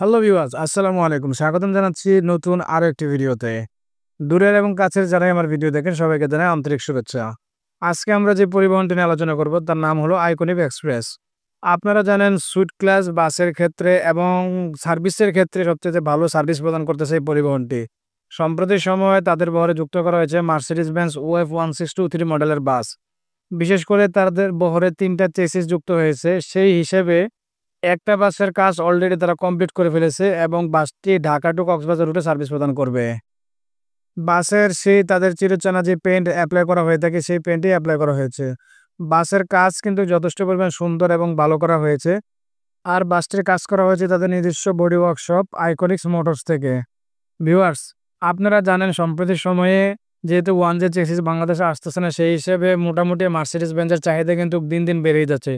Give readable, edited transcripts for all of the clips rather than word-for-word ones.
Hello viewers, আসসালামু আলাইকুম। স্বাগতম জানাচ্ছি নতুন আরো একটি ভিডিওতে। দূরের এবং কাছের যারাই আমার ভিডিও দেখেন সবাইকে জানাই আন্তরিক শুভেচ্ছা। আজকে আমরা যে পরিবহনটি নিয়ে আলোচনা করব তার নাম হলো আইকনিক এক্সপ্রেস। আপনারা জানেন সুইট ক্লাস বাসের ক্ষেত্রে এবং সার্ভিসের ক্ষেত্রে সবচেয়ে ভালো সার্ভিস প্রদান করতেছে এই পরিবহনটি। সম্প্রতি সময়ে তাদের বহরে যুক্ত করা হয়েছে মার্সিডিজ বেঞ্জ ওএফ 1623 মডেলের বাস। বিশেষ করে তাদের বহরে ৩টা চেসিস যুক্ত হয়েছে। সেই হিসেবে একটা বাসের কাজ অলরেডি তারা কমপ্লিট করে ফেলেছে এবং বাসটি ঢাকা টু কক্সবাজার রুটে সার্ভিস প্রদান করবে। বাসের সেই তাদের চিরচেনা যে পেইন্ট এপ্লাই করা হয়ে থাকে সেই পেইন্টই এপ্লাই করা হয়েছে। বাসের কাজ কিন্তু যথেষ্ট পরিমাণ সুন্দর এবং ভালো করা হয়েছে। আর বাসটির কাজ করা হয়েছে তাদের নিজস্ব বডি ওয়ার্কশপ আইকনিক্স মোটরস থেকে। ভিউয়ার্স, আপনারা জানেন সম্প্রতি সময়ে যেহেতু ওয়ান জে চেসিস বাংলাদেশে আসতেছে না, সেই হিসেবে মোটামুটি মার্সিডিজ বেঞ্জের চাহিদা কিন্তু দিন দিন বেড়েই যাচ্ছে।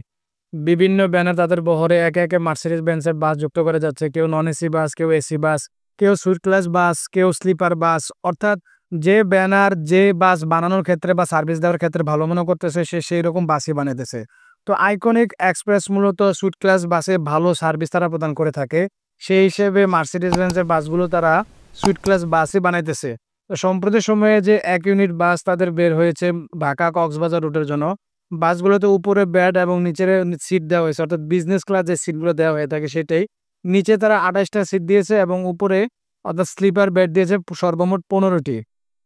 বিভিন্ন ব্যানার তাদের বহরে একে একে মার্সিডিজ বেঞ্জের বাস যুক্ত করে যাচ্ছে। কেউ নন এসি বাস, কেউ এসি বাস, কেউ সুইট ক্লাস বাস, কেউ স্লিপার বাস। অর্থাৎ যে ব্যানার যে বাস বানানোর ক্ষেত্রে বা সার্ভিস দেওয়ার ক্ষেত্রে ভালো মনে করতেছে সে সেই রকম বাসই বানাইতেছে। তো আইকনিক এক্সপ্রেস মূলত সুইট ক্লাস বাসে ভালো সার্ভিস তারা প্রদান করে থাকে। সেই হিসেবে মার্সিডিজ বেঞ্জের বাসগুলো তারা সুইট ক্লাস বাসই বানাইতেছে। তো সম্প্রতি সময়ে যে ১ ইউনিট বাস তাদের বের হয়েছে ঢাকা কক্সবাজার রুটের জন্য। বাসগুলোতে উপরে বেড এবং নিচের সিট দেওয়া হয়েছে, অর্থাৎ বিজনেস ক্লাস যে সিটগুলো দেওয়া হয়ে থাকে সেটাই। নিচে তারা ২৮টা সিট দিয়েছে এবং উপরে অর্থাৎ স্লিপার বেড দিয়েছে সর্বমোট ১৫টি।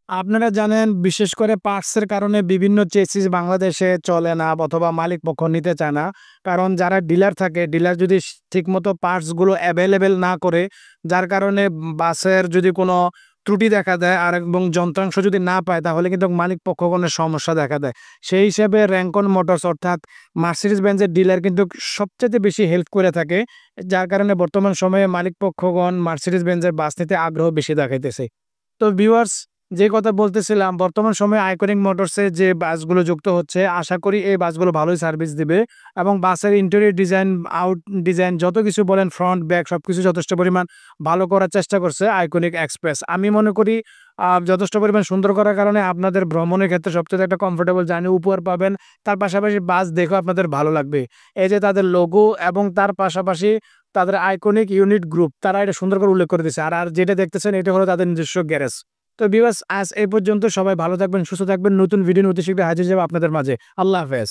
আপনারা জানেন বিশেষ করে পার্টসের কারণে বিভিন্ন চেসিস বাংলাদেশে চলে না অথবা মালিক পক্ষ নিতে চায় না। কারণ যারা ডিলার থাকে, ডিলার যদি ঠিকমতো পার্টসগুলো অ্যাভেলেবেল না করে, যার কারণে বাসের যদি কোনো ত্রুটি দেখা দেয় আর এবং যন্ত্রাংশ যদি না পায় তাহলে কিন্তু মালিক পক্ষগণের সমস্যা দেখা দেয়। সেই হিসেবে র্যাঙ্কন মোটরস অর্থাৎ মার্সিডিজ বেঞ্জের ডিলার কিন্তু সবচেয়ে বেশি হেল্প করে থাকে। যার কারণে বর্তমান সময়ে মালিক পক্ষগণ মার্সিডিজ বেঞ্জের বাস নিতে আগ্রহ বেশি দেখাইতেছে। তো ভিউয়ার্স, যে কথা বলতেছিলাম, বর্তমান সময়ে আইকনিক মোটরসে যে বাসগুলো যুক্ত হচ্ছে আশা করি এই বাসগুলো ভালোই সার্ভিস দিবে এবং বাসের ইন্টেরিয়র ডিজাইন, আউট ডিজাইন যত কিছু বলেন, ফ্রন্ট ব্যাক সবকিছু যথেষ্ট পরিমাণ ভালো করার চেষ্টা করছে আইকনিক এক্সপ্রেস। আমি মনে করি যথেষ্ট পরিমাণ সুন্দর করার কারণে আপনাদের ভ্রমণের ক্ষেত্রে সবচেয়ে একটা কমফোর্টেবল জার্নি উপহার পাবেন। তার পাশাপাশি বাস দেখেও আপনাদের ভালো লাগবে। এই যে তাদের লোগো এবং তার পাশাপাশি তাদের আইকনিক ইউনিট গ্রুপ, তারা এটা সুন্দর করে উল্লেখ করে দিয়েছে। আর যেটা দেখতেছেন এটা হলো তাদের নিজস্ব গ্যারেজ। তো ভিউয়ার্স, আজ এই পর্যন্ত। সবাই ভালো থাকবেন, সুস্থ থাকবেন। নতুন ভিডিও অতি শীঘ্রই হাজির যাবে আপনাদের মাঝে। আল্লাহ হাফেজ।